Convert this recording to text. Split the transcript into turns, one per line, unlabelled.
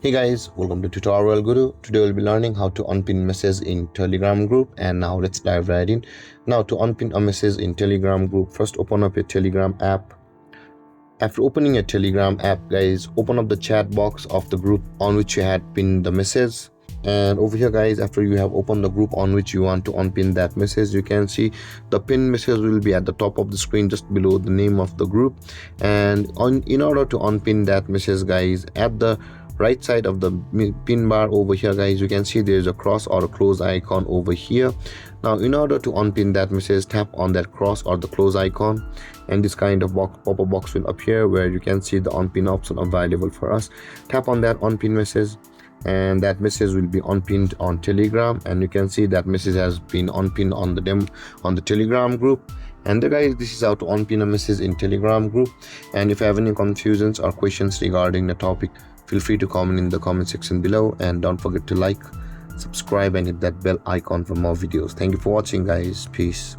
Hey guys, welcome to TutorialGuru. Today we'll be learning how to unpin message in Telegram group, and now let's dive right in. Now to unpin a message in Telegram group, first open up your Telegram app. After opening your Telegram app, guys, open up the chat box of the group on which you had pinned the message. And over here, guys, after you have opened the group on which you want to unpin that message, you can see the pinned message will be at the top of the screen just below the name of the group. And in order to unpin that message, guys, at the right side of the pin bar over here, guys, you can see there's a cross or a close icon over here. Now in order to unpin that message, tap on that cross or the close icon, and this kind of pop-up box will appear where you can see the unpin option available for us. Tap on that unpin message, and that message will be unpinned on Telegram, and you can see that message has been unpinned on the Telegram group. And guys, this is how to unpin a message in Telegram group. And if you have any confusions or questions regarding the topic, feel free to comment in the comment section below, and don't forget to like, subscribe, and hit that bell icon for more videos. Thank you for watching, guys. Peace.